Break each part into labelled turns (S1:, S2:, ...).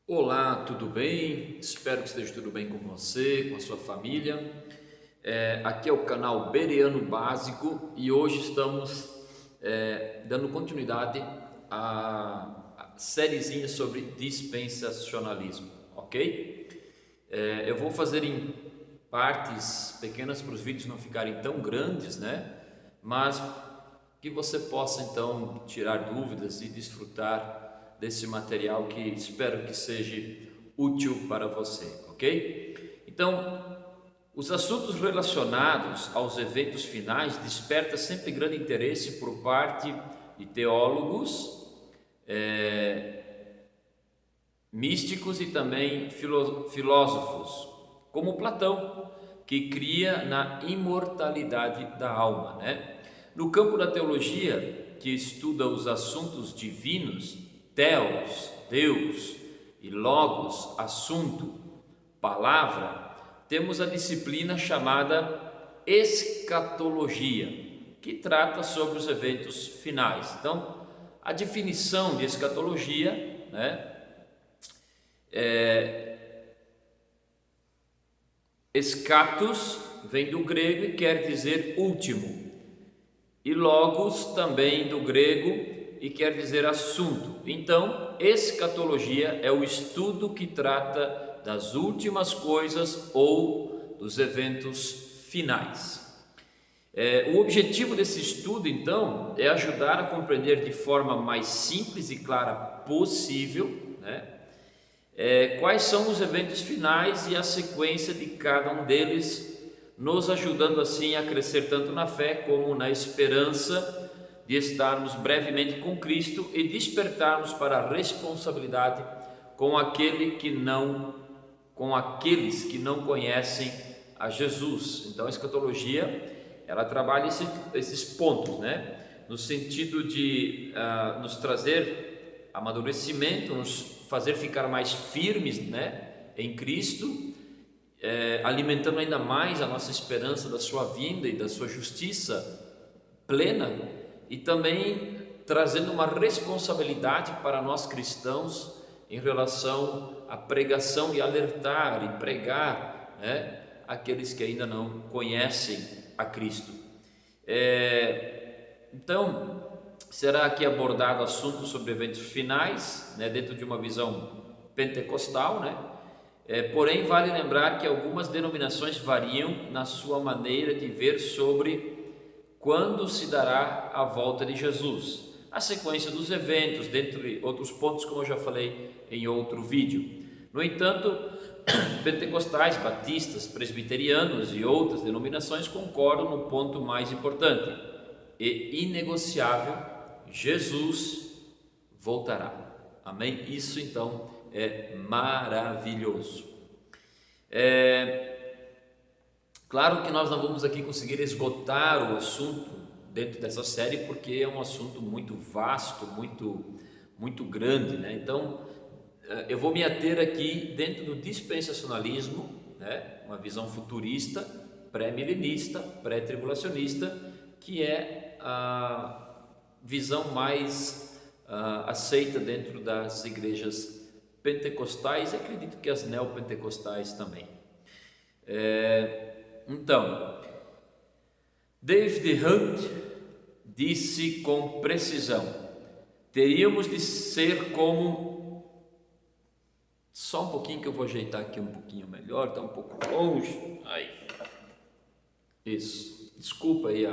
S1: Olá, tudo bem? Espero que esteja tudo bem com você, com a sua família. Aqui é o canal Bereano Básico e hoje estamos dando continuidade à sériezinha sobre dispensacionalismo, ok? Eu vou fazer em partes pequenas para os vídeos não ficarem tão grandes, né? Mas que você possa então tirar dúvidas e desfrutar desse material que espero que seja útil para você, ok? Então, os assuntos relacionados aos eventos finais despertam sempre grande interesse por parte de teólogos, místicos e também filósofos, como Platão, que cria na imortalidade da alma, né? No campo da teologia, que estuda os assuntos divinos, Theos, Deus, e Logos, assunto, palavra, temos a disciplina chamada escatologia, que trata sobre os eventos finais. Então, a definição de escatologia, né? Escatos vem do grego e quer dizer último, e logos também do grego e quer dizer assunto. Então, escatologia é o estudo que trata das últimas coisas ou dos eventos finais. O objetivo desse estudo, então, é ajudar a compreender de forma mais simples e clara possível, né, quais são os eventos finais e a sequência de cada um deles, nos ajudando assim a crescer tanto na fé como na esperança de estarmos brevemente com Cristo e despertarmos para a responsabilidade com aqueles que não conhecem a Jesus. Então a escatologia, ela trabalha esses pontos, né? No sentido de nos trazer amadurecimento, nos fazer ficar mais firmes, né, em Cristo, alimentando ainda mais a nossa esperança da sua vinda e da sua justiça plena, e também trazendo uma responsabilidade para nós cristãos em relação à pregação e alertar e pregar, né, aqueles que ainda não conhecem a Cristo. Então, será aqui abordado assuntos sobre eventos finais, né, dentro de uma visão pentecostal, né? Porém, vale lembrar que algumas denominações variam na sua maneira de ver sobre quando se dará a volta de Jesus, a sequência dos eventos, dentre outros pontos, como eu já falei em outro vídeo. No entanto, pentecostais, batistas, presbiterianos e outras denominações concordam no ponto mais importante e inegociável: Jesus voltará. Amém? Isso então é maravilhoso. Claro que nós não vamos aqui conseguir esgotar o assunto dentro dessa série, porque é um assunto muito vasto, muito grande, né? Então, eu vou me ater aqui dentro do dispensacionalismo, né? Uma visão futurista, pré-milenista, pré-tribulacionista, que é a visão mais aceita dentro das igrejas pentecostais, e acredito que as neopentecostais também. Então, David Hunt disse com precisão: teríamos de ser como... Só um pouquinho que eu vou ajeitar aqui um pouquinho melhor, está um pouco longe. Aí. Isso, desculpa aí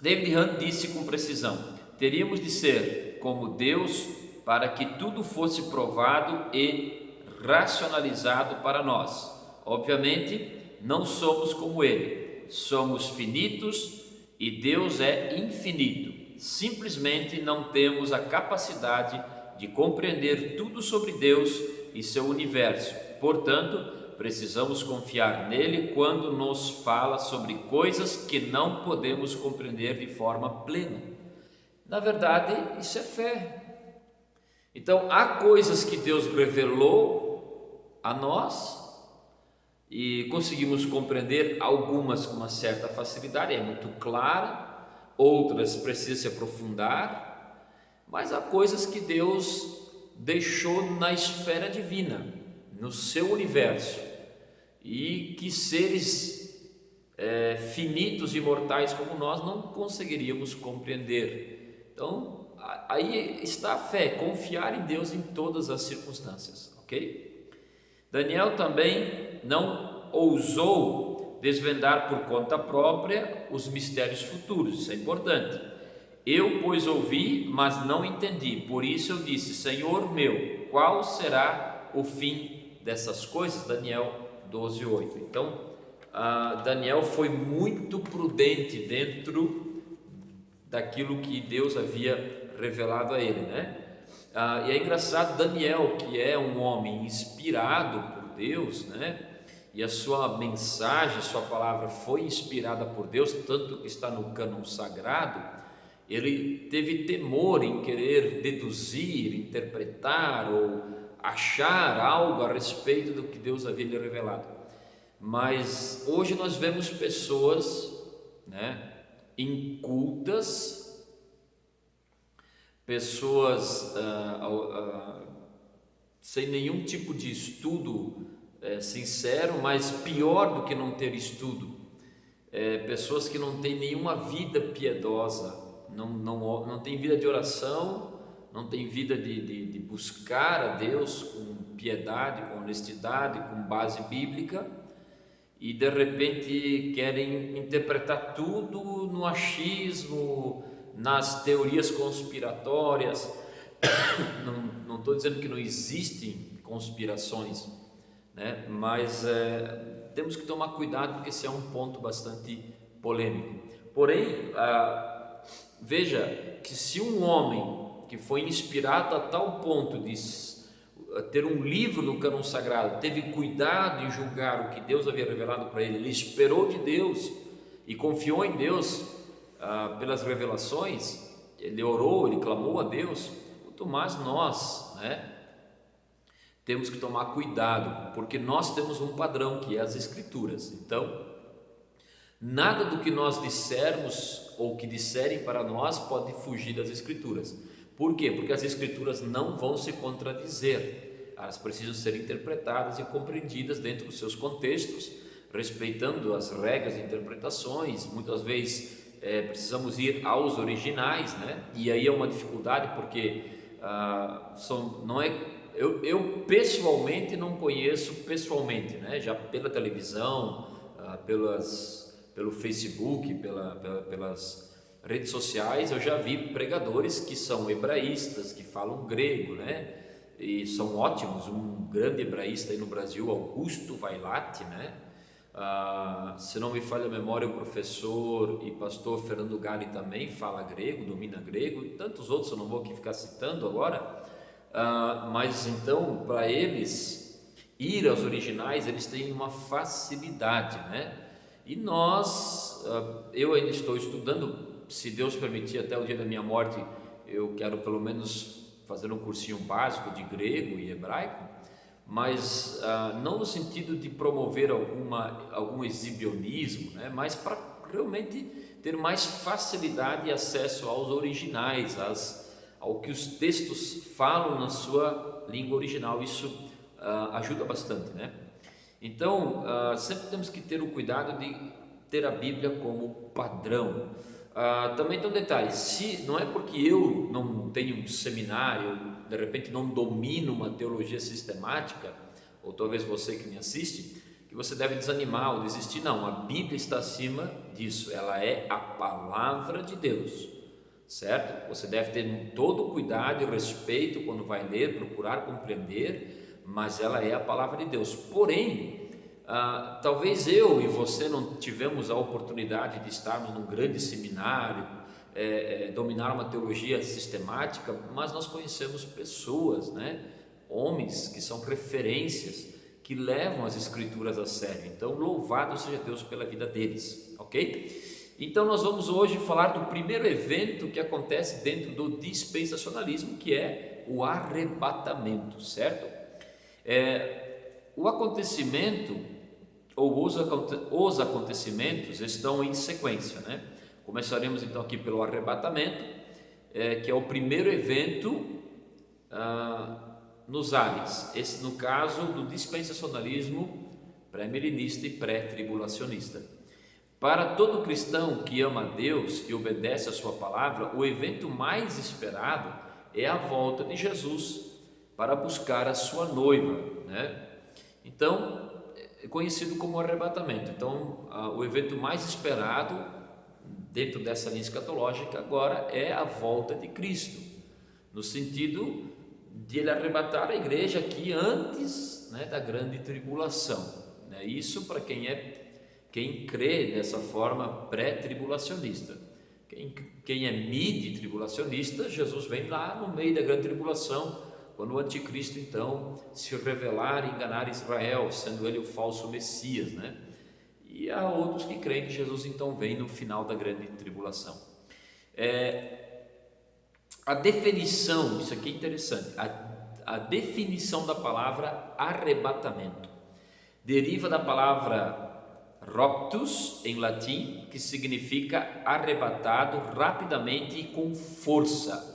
S1: David Hunt disse com precisão: teríamos de ser como Deus para que tudo fosse provado e racionalizado para nós. Obviamente, não somos como Ele, somos finitos e Deus é infinito. Simplesmente não temos a capacidade de compreender tudo sobre Deus e seu universo. Portanto, precisamos confiar nele quando nos fala sobre coisas que não podemos compreender de forma plena. Na verdade, isso é fé. Então, há coisas que Deus revelou a nós e conseguimos compreender, algumas com uma certa facilidade, é muito clara, outras precisam se aprofundar, mas há coisas que Deus deixou na esfera divina, no seu universo, e que seres finitos e mortais como nós não conseguiríamos compreender. Então, aí está a fé, confiar em Deus em todas as circunstâncias, ok? Daniel também não ousou desvendar por conta própria os mistérios futuros, isso é importante. Eu, pois, ouvi, mas não entendi, por isso eu disse: Senhor meu, qual será o fim dessas coisas? Daniel 12:8. Então, Daniel foi muito prudente dentro daquilo que Deus havia revelado a ele, né? E é engraçado, Daniel, que é um homem inspirado por Deus, né? E a sua mensagem, sua palavra foi inspirada por Deus, tanto que está no cânon sagrado. Ele teve temor em querer deduzir, interpretar ou achar algo a respeito do que Deus havia lhe revelado. Mas hoje nós vemos pessoas, né, incultas, pessoas sem nenhum tipo de estudo sincero, mas pior do que não ter estudo, pessoas que não têm nenhuma vida piedosa, não tem vida de oração, não tem vida de buscar a Deus com piedade, com honestidade, com base bíblica, e de repente querem interpretar tudo no achismo, nas teorias conspiratórias. Não estou dizendo que não existem conspirações, né? Mas temos que tomar cuidado, porque esse é um ponto bastante polêmico. Porém, veja que se um homem que foi inspirado a tal ponto de ter um livro no cânon sagrado, teve cuidado em julgar o que Deus havia revelado para ele, ele esperou de Deus e confiou em Deus pelas revelações, ele orou, ele clamou a Deus, quanto mais nós, né, temos que tomar cuidado, porque nós temos um padrão que é as Escrituras. Então, nada do que nós dissermos ou que disserem para nós pode fugir das Escrituras. Por quê? Porque as Escrituras não vão se contradizer, elas precisam ser interpretadas e compreendidas dentro dos seus contextos, respeitando as regras de interpretações. Muitas vezes precisamos ir aos originais, né? E aí é uma dificuldade, porque eu pessoalmente não conheço pessoalmente, né? Já pela televisão, pelo Facebook, pelas redes sociais, eu já vi pregadores que são hebraístas, que falam grego, né? E são ótimos. Um grande hebraísta aí no Brasil, Augusto Vailate, né? Se não me falha a memória, o professor e pastor Fernando Galli também fala grego, domina grego, e tantos outros eu não vou aqui ficar citando agora. Mas então, para eles ir aos originais, eles têm uma facilidade, né? E nós, eu ainda estou estudando, se Deus permitir, até o dia da minha morte, eu quero pelo menos fazer um cursinho básico de grego e hebraico, mas não no sentido de promover algum exibicionismo, né? Mas para realmente ter mais facilidade e acesso aos originais, ao que os textos falam na sua língua original. Isso ajuda bastante, né? Então, sempre temos que ter o cuidado de ter a Bíblia como padrão. Também tem um detalhe: se não é porque eu não tenho um seminário, de repente não domino uma teologia sistemática, ou talvez você que me assiste, que você deve desanimar ou desistir. Não, a Bíblia está acima disso, ela é a palavra de Deus, certo? Você deve ter todo o cuidado e respeito quando vai ler, procurar compreender, mas ela é a palavra de Deus. Porém, talvez eu e você não tivemos a oportunidade de estarmos num grande seminário, dominar uma teologia sistemática, mas nós conhecemos pessoas, né? Homens que são referências, que levam as Escrituras a sério. Então, louvado seja Deus pela vida deles, ok? Então, nós vamos hoje falar do primeiro evento que acontece dentro do dispensacionalismo, que é o arrebatamento, certo? O acontecimento, ou os acontecimentos estão em sequência, né? Começaremos então aqui pelo arrebatamento. que é o primeiro evento nos ares, esse no caso do dispensacionalismo pré-milenista e pré-tribulacionista. Para todo cristão que ama a Deus e obedece a sua palavra, o evento mais esperado é a volta de Jesus para buscar a sua noiva, né? Então, é conhecido como arrebatamento. Então, o evento mais esperado dentro dessa linha escatológica agora é a volta de Cristo, no sentido de ele arrebatar a igreja aqui antes, né, da grande tribulação, né? Isso para quem crê dessa forma pré-tribulacionista. Quem é mid-tribulacionista, Jesus vem lá no meio da grande tribulação, quando o anticristo então se revelar e enganar Israel, sendo ele o falso Messias, né? E há outros que creem que Jesus então vem no final da grande tribulação. A definição, isso aqui é interessante, a definição da palavra arrebatamento deriva da palavra raptus, em latim, que significa arrebatado rapidamente e com força,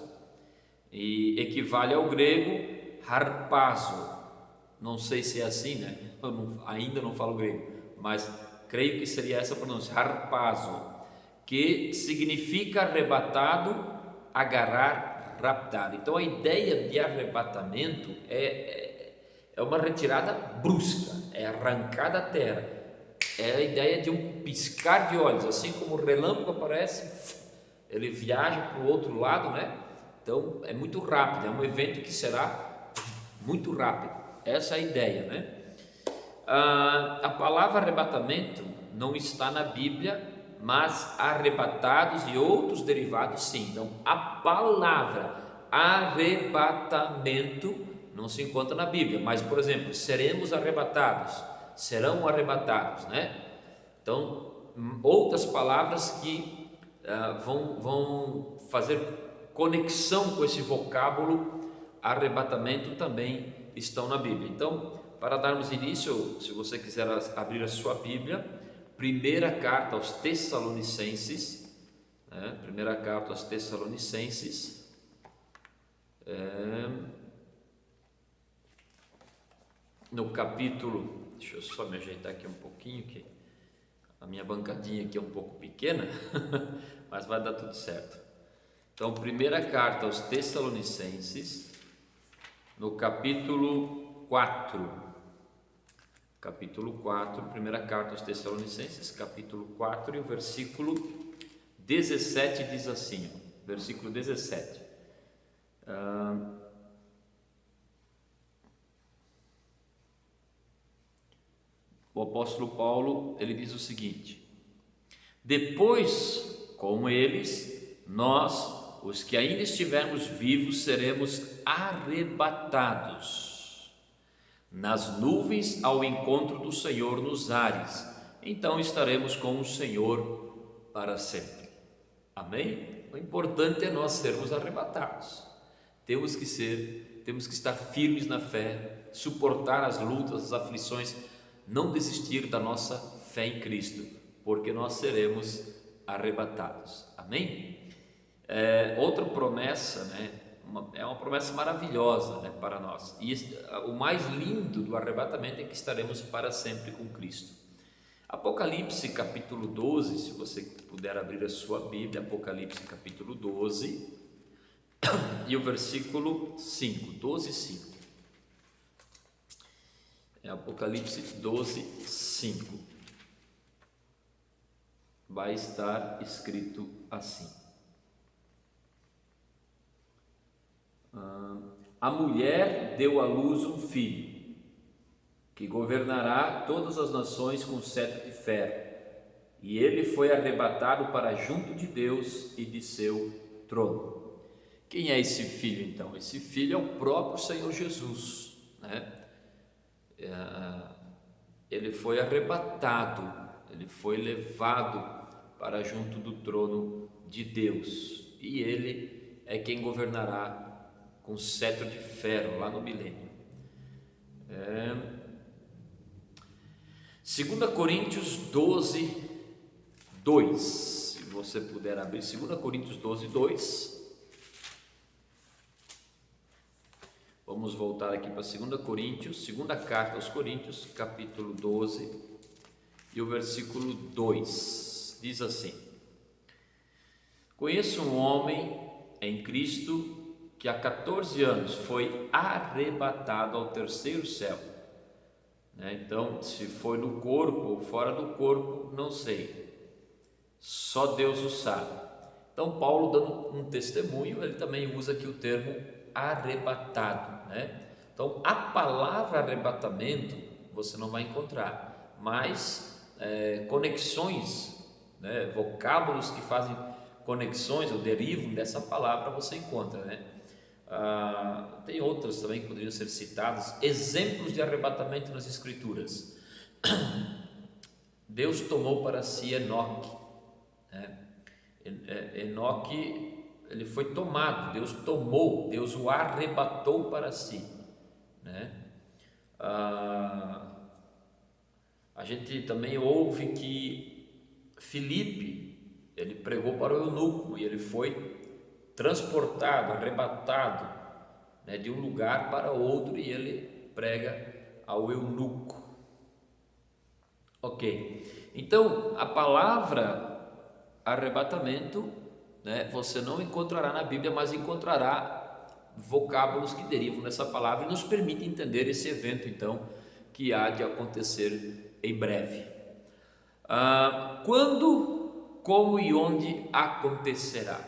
S1: e equivale ao grego harpazo. Não sei se é assim, né? Ainda não falo grego, mas creio que seria essa a pronúncia, harpazo, que significa arrebatado, agarrar, raptar. Então a ideia de arrebatamento é uma retirada brusca, é arrancar da terra, é a ideia de um piscar de olhos, assim como o relâmpago aparece, ele viaja para o outro lado, né? Então é muito rápido, é um evento que será muito rápido, essa é a ideia, né? A palavra arrebatamento não está na Bíblia, mas arrebatados e outros derivados sim. Então a palavra arrebatamento não se encontra na Bíblia, mas por exemplo, seremos arrebatados, serão arrebatados, né? Então outras palavras que vão fazer conexão com esse vocábulo arrebatamento também estão na Bíblia. Então, para darmos início, se você quiser abrir a sua Bíblia, primeira carta aos Tessalonicenses, né? Primeira carta aos Tessalonicenses, no capítulo, deixa eu só me ajeitar aqui um pouquinho, que a minha bancadinha aqui é um pouco pequena, mas vai dar tudo certo. Então, primeira carta aos Tessalonicenses, no capítulo 4, primeira carta aos Tessalonicenses, capítulo 4, e o versículo 17 diz assim, versículo 17, o apóstolo Paulo, ele diz o seguinte: depois, com eles, nós, os que ainda estivermos vivos, seremos arrebatados nas nuvens ao encontro do Senhor nos ares. Então estaremos com o Senhor para sempre. Amém? O importante é nós sermos arrebatados. Temos que estar firmes na fé, suportar as lutas, as aflições, não desistir da nossa fé em Cristo, porque nós seremos arrebatados. Amém? Outra promessa, né? É uma promessa maravilhosa, né, para nós. E o mais lindo do arrebatamento é que estaremos para sempre com Cristo. Apocalipse capítulo 12, se você puder abrir a sua Bíblia, Apocalipse capítulo 12 e o versículo 5, 12, 5. Apocalipse 12, 5. Vai estar escrito assim: a mulher deu à luz um filho, que governará todas as nações com cetro de ferro, e ele foi arrebatado para junto de Deus e de seu trono. Quem é esse filho então? Esse filho é o próprio Senhor Jesus, né? Ele foi arrebatado, ele foi levado para junto do trono de Deus, e ele é quem governará com cetro de ferro lá no milênio. 2 Coríntios 12, 2, se você puder abrir, 2 Coríntios 12, 2, Vamos voltar aqui para 2 Coríntios, segunda carta aos Coríntios, capítulo 12, e o versículo 2, diz assim: Conheço um homem em Cristo que há 14 anos foi arrebatado ao terceiro céu. Então, se foi no corpo ou fora do corpo, não sei, só Deus o sabe. Então, Paulo dando um testemunho, ele também usa aqui o termo arrebatado, Então, a palavra arrebatamento você não vai encontrar, mas conexões, vocábulos que fazem conexões ou derivam dessa palavra você encontra, tem outras também que poderiam ser citadas, exemplos de arrebatamento nas Escrituras. Deus tomou para si Enoque, Enoque, ele foi tomado, Deus tomou, Deus o arrebatou para si, A gente também ouve que Filipe, ele pregou para o eunuco e ele foi transportado, arrebatado, de um lugar para outro, e ele prega ao eunuco. Ok, então a palavra arrebatamento, você não encontrará na Bíblia, mas encontrará vocábulos que derivam dessa palavra e nos permite entender esse evento, então, que há de acontecer em breve. Quando, como e onde acontecerá?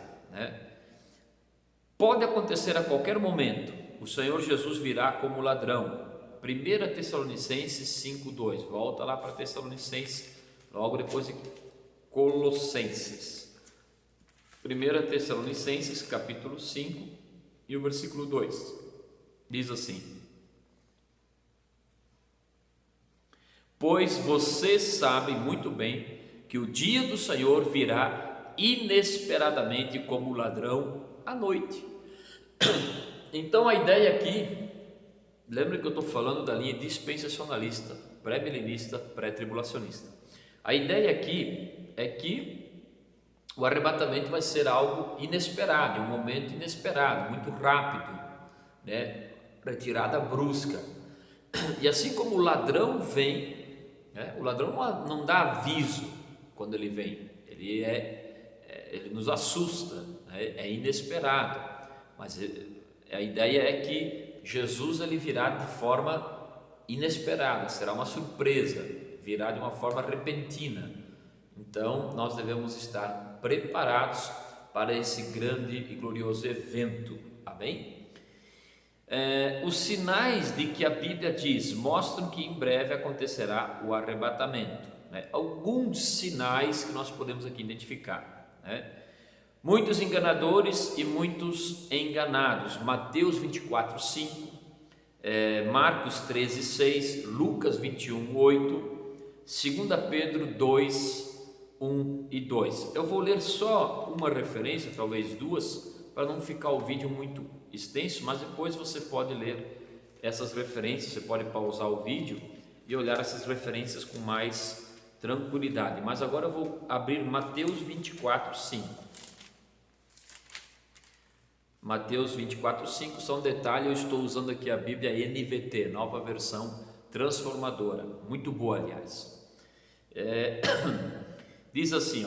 S1: Pode acontecer a qualquer momento. O Senhor Jesus virá como ladrão. 1 Tessalonicenses 5:2. Volta lá para Tessalonicenses, logo depois de Colossenses. 1 Tessalonicenses capítulo 5 e o versículo 2 diz assim: Pois vocês sabem muito bem que o dia do Senhor virá inesperadamente como ladrão à noite. Então a ideia aqui, lembra que eu estou falando da linha dispensacionalista, pré-milenista, pré-tribulacionista. A ideia aqui é que o arrebatamento vai ser algo inesperado, um momento inesperado, muito rápido, retirada brusca. E assim como o ladrão vem, o ladrão não dá aviso quando ele vem, ele nos assusta, é inesperado. Mas a ideia é que Jesus ele virá de forma inesperada, será uma surpresa, virá de uma forma repentina. Então nós devemos estar preparados para esse grande e glorioso evento. Amém? Os sinais de que a Bíblia diz mostram que em breve acontecerá o arrebatamento. Alguns sinais que nós podemos aqui identificar. Muitos enganadores e muitos enganados. Mateus 24:5, Marcos 13:6, Lucas 21:8, 2 Pedro 2:1 e 2. Eu vou ler só uma referência, talvez duas, para não ficar o vídeo muito extenso, mas depois você pode ler essas referências, você pode pausar o vídeo e olhar essas referências com mais tranquilidade. Mas agora eu vou abrir Mateus 24:5. Mateus 24:5, só um detalhe, eu estou usando aqui a Bíblia NVT, nova versão transformadora, muito boa, aliás. Diz assim,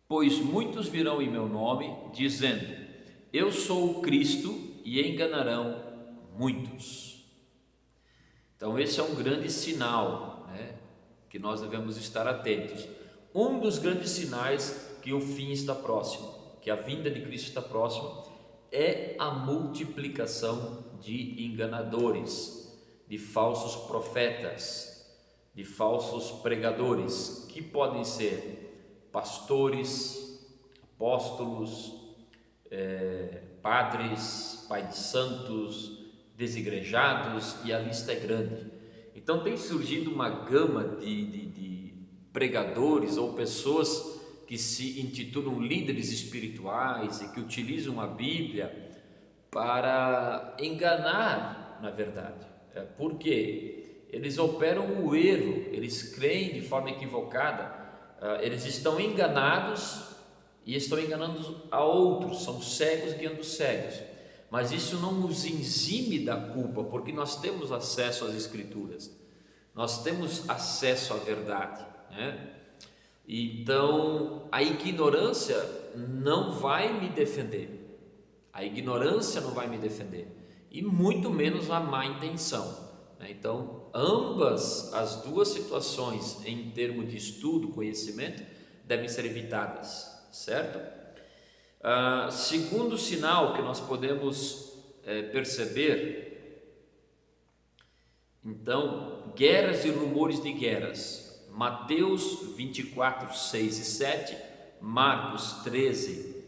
S1: pois muitos virão em meu nome, dizendo: Eu sou o Cristo, e enganarão muitos. Então esse é um grande sinal, que nós devemos estar atentos. Um dos grandes sinais que o fim está próximo, que a vinda de Cristo está próxima, é a multiplicação de enganadores, de falsos profetas, de falsos pregadores, que podem ser pastores, apóstolos, padres, pais de santos, desigrejados, e a lista é grande. Então tem surgido uma gama de pregadores ou pessoas que se intitulam líderes espirituais e que utilizam a Bíblia para enganar, na verdade. Porque eles operam o erro, eles creem de forma equivocada, eles estão enganados e estão enganando a outros, são cegos guiando cegos. Mas isso não nos exime da culpa, porque nós temos acesso às Escrituras, nós temos acesso à verdade, né? Então a ignorância não vai me defender, a ignorância não vai me defender, e muito menos a má intenção, né? Então ambas as duas situações, em termos de estudo, conhecimento, devem ser evitadas, certo? Segundo sinal que nós podemos perceber, então, guerras e rumores de guerras. Mateus 24, 6 e 7, Marcos 13,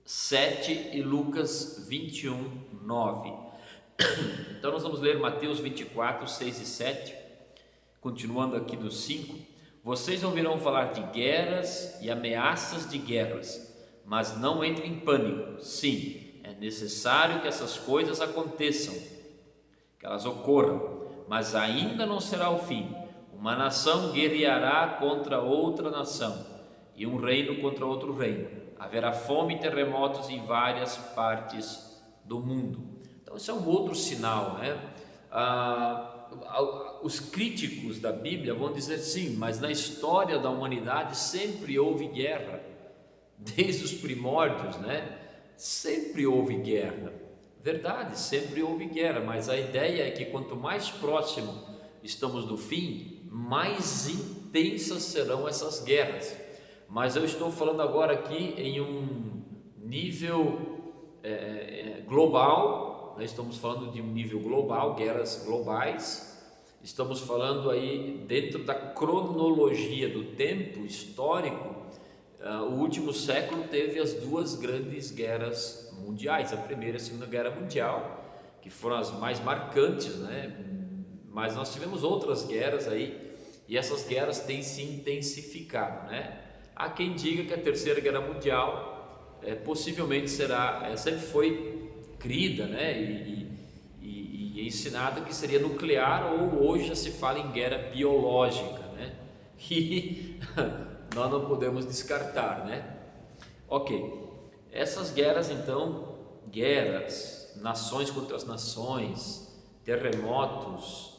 S1: 7 e Lucas 21, 9. Então nós vamos ler Mateus 24, 6 e 7, continuando aqui do 5. Vocês ouvirão falar de guerras e ameaças de guerras, mas não entrem em pânico. Sim, é necessário que essas coisas aconteçam, que elas ocorram, mas ainda não será o fim. Uma nação guerreará contra outra nação, e um reino contra outro reino. Haverá fome e terremotos em várias partes do mundo. Então esse é um outro sinal, né? Os críticos da Bíblia vão dizer sim, mas na história da humanidade sempre houve guerra, desde os primórdios, né? Sempre houve guerra, verdade, sempre houve guerra, mas a ideia é que quanto mais próximo estamos do fim, mais intensas serão essas guerras. Mas eu estou falando agora aqui em um nível global, nós estamos falando de um nível global, guerras globais. Estamos falando aí dentro da cronologia do tempo histórico. O último século teve as duas grandes guerras mundiais, a Primeira e a Segunda Guerra Mundial, que foram as mais marcantes, né? Mas nós tivemos outras guerras aí, e essas guerras têm se intensificado, né? Há quem diga que a Terceira Guerra Mundial possivelmente será, sempre foi crida, né? E ensinada que seria nuclear, ou hoje já se fala em guerra biológica, né? E nós não podemos descartar, né? Ok, essas guerras então, guerras, nações contra as nações, terremotos,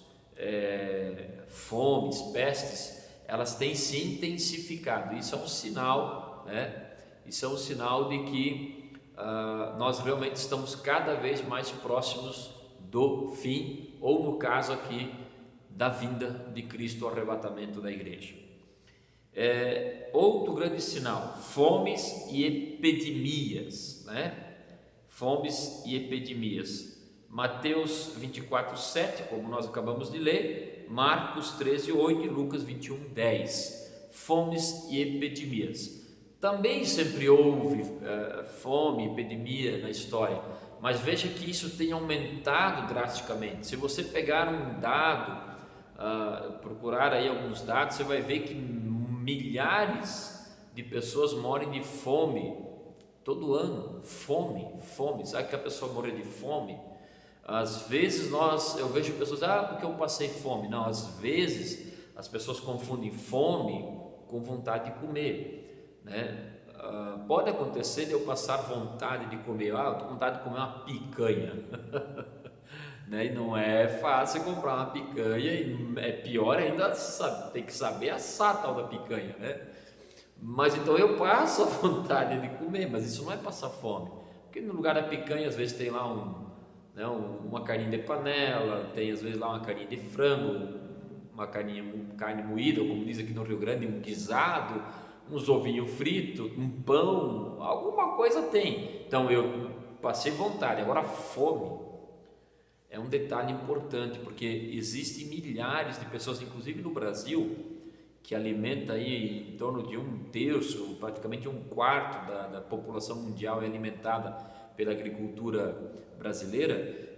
S1: fomes, pestes, elas têm se intensificado. Isso é um sinal, né? Isso é um sinal de que nós realmente estamos cada vez mais próximos do fim, ou no caso aqui, da vinda de Cristo, o arrebatamento da igreja. Outro grande sinal, fomes e epidemias, né? Fomes e epidemias. Mateus 24, 7, como nós acabamos de ler, Marcos 13, 8 e Lucas 21, 10. Fomes e epidemias. Também sempre houve fome e epidemia na história, mas veja que isso tem aumentado drasticamente. Se você pegar um dado, procurar aí alguns dados, você vai ver que milhares de pessoas morrem de fome todo ano. Fome. Sabe que a pessoa morre de fome? Às vezes eu vejo pessoas, porque eu passei fome. Não, às vezes as pessoas confundem fome com vontade de comer, né? Pode acontecer de eu passar vontade de comer, eu estou com vontade de comer uma picanha, né? E não é fácil comprar uma picanha, e é pior ainda tem que saber assar a tal da picanha, né? Mas então eu passo a vontade de comer, mas isso não é passar fome, porque no lugar da picanha às vezes tem lá uma carninha de panela, tem às vezes lá uma carninha de frango, carne moída, ou como diz aqui no Rio Grande, um guisado, uns ovinhos fritos, um pão, alguma coisa tem. Então eu passei vontade. Agora fome é um detalhe importante, porque existem milhares de pessoas, inclusive no Brasil, que alimenta aí em torno de 1/3, praticamente 1/4 da população mundial é alimentada pela agricultura brasileira,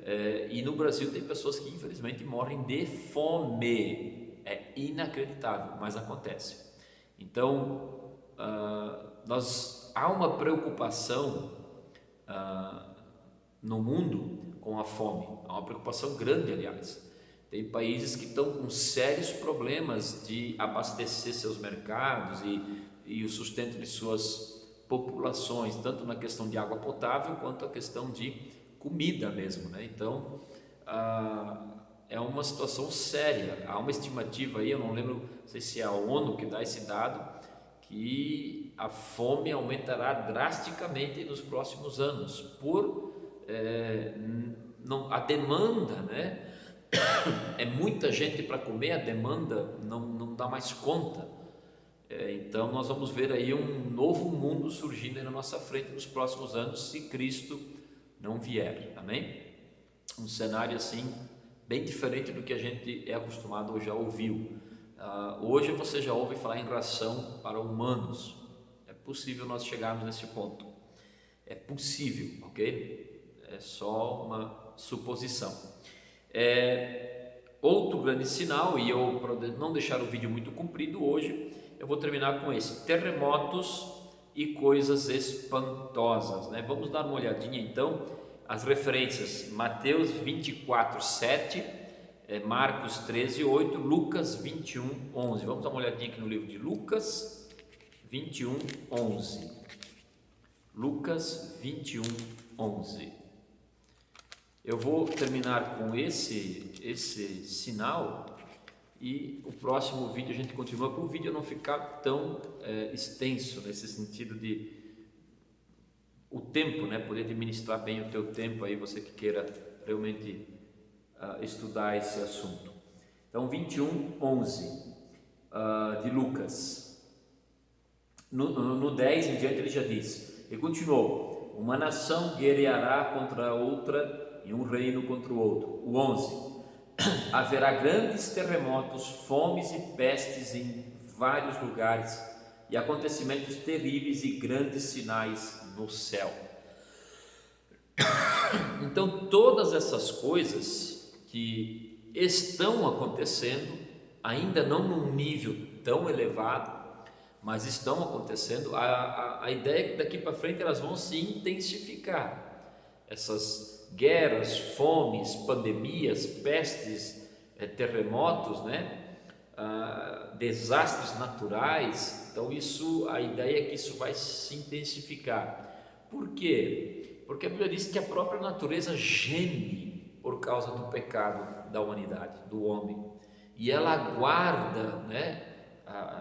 S1: e no Brasil tem pessoas que infelizmente morrem de fome. É inacreditável, mas acontece. Então há uma preocupação no mundo com a fome. Há uma preocupação grande, aliás. Tem países que estão com sérios problemas de abastecer seus mercados e o sustento de suas populações, tanto na questão de água potável quanto a questão de comida mesmo, né? Então, é uma situação séria. Há uma estimativa aí, eu não lembro, não sei se é a ONU que dá esse dado, que a fome aumentará drasticamente nos próximos anos por a demanda, né? É muita gente para comer, a demanda não dá mais conta. Então nós vamos ver aí um novo mundo surgindo aí na nossa frente nos próximos anos, se Cristo não vier, amém? Um cenário assim bem diferente do que a gente é acostumado ou já ouviu. Hoje você já ouve falar em ração para humanos. É possível nós chegarmos nesse ponto, é possível, ok? É só uma suposição. Outro grande sinal, e eu, para não deixar o vídeo muito comprido hoje, eu vou terminar com esse: terremotos e coisas espantosas, né? Vamos dar uma olhadinha então, as referências: Mateus 24:7, Marcos 13:8, Lucas 21:11. Vamos dar uma olhadinha aqui no livro de Lucas 21:11. Lucas 21:11. Eu vou terminar com esse sinal e o próximo vídeo a gente continua, para o vídeo não ficar tão extenso, nesse sentido de o tempo, né? Poder administrar bem o teu tempo aí, você que queira realmente estudar esse assunto. Então 21:11 de Lucas. No 10 em diante ele já diz, e continuou: uma nação guerreará contra a outra e um reino contra o outro. O 11: haverá grandes terremotos, fomes e pestes em vários lugares, e acontecimentos terríveis e grandes sinais no céu. Então todas essas coisas que estão acontecendo, ainda não num nível tão elevado, mas estão acontecendo, a ideia é que daqui para frente elas vão se intensificar. Essas guerras, fomes, pandemias, pestes, terremotos, né? Desastres naturais. Então a ideia é que isso vai se intensificar. Por quê? Porque a Bíblia diz que a própria natureza geme por causa do pecado da humanidade, do homem, e ela aguarda, né?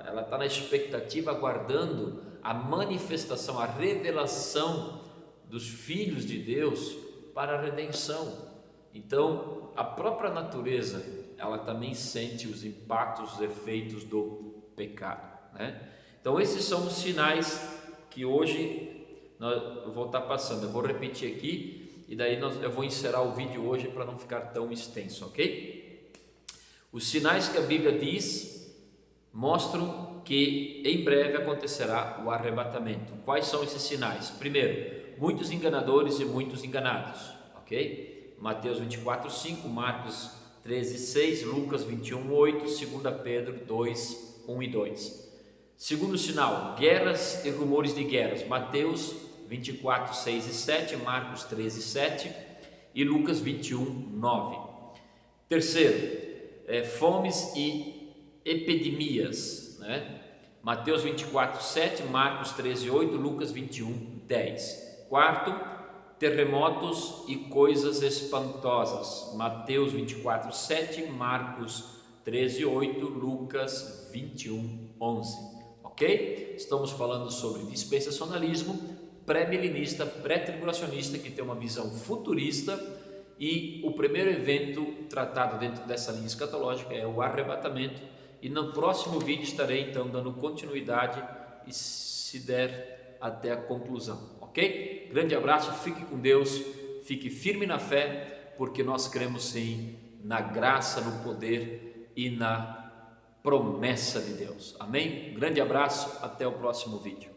S1: Ela está na expectativa, aguardando a manifestação, a revelação dos filhos de Deus para a redenção. Então a própria natureza, ela também sente os impactos, os efeitos do pecado, né? Então esses são os sinais que hoje eu vou estar passando. Eu vou repetir aqui e daí eu vou encerrar o vídeo hoje para não ficar tão extenso, ok? Os sinais que a Bíblia diz mostram que em breve acontecerá o arrebatamento. Quais são esses sinais? Primeiro, muitos enganadores e muitos enganados, ok? Mateus 24:5, Marcos 13:6, Lucas 21:8, 2 Pedro 2:1 e 2. Segundo sinal, guerras e rumores de guerras. Mateus 24:6 e 7, Marcos 13:7 e Lucas 21:9. Terceiro, fomes e epidemias, né? Mateus 24:7, Marcos 13:8, Lucas 21:10. Quarto, terremotos e coisas espantosas. Mateus 24:7, Marcos 13:8, Lucas 21:11. Ok? Estamos falando sobre dispensacionalismo, pré-milenista, pré-tribulacionista, que tem uma visão futurista, e o primeiro evento tratado dentro dessa linha escatológica é o arrebatamento. E no próximo vídeo estarei então dando continuidade e, se der, até a conclusão, ok? Grande abraço, fique com Deus, fique firme na fé, porque nós cremos sim na graça, no poder e na promessa de Deus, amém? Grande abraço, até o próximo vídeo.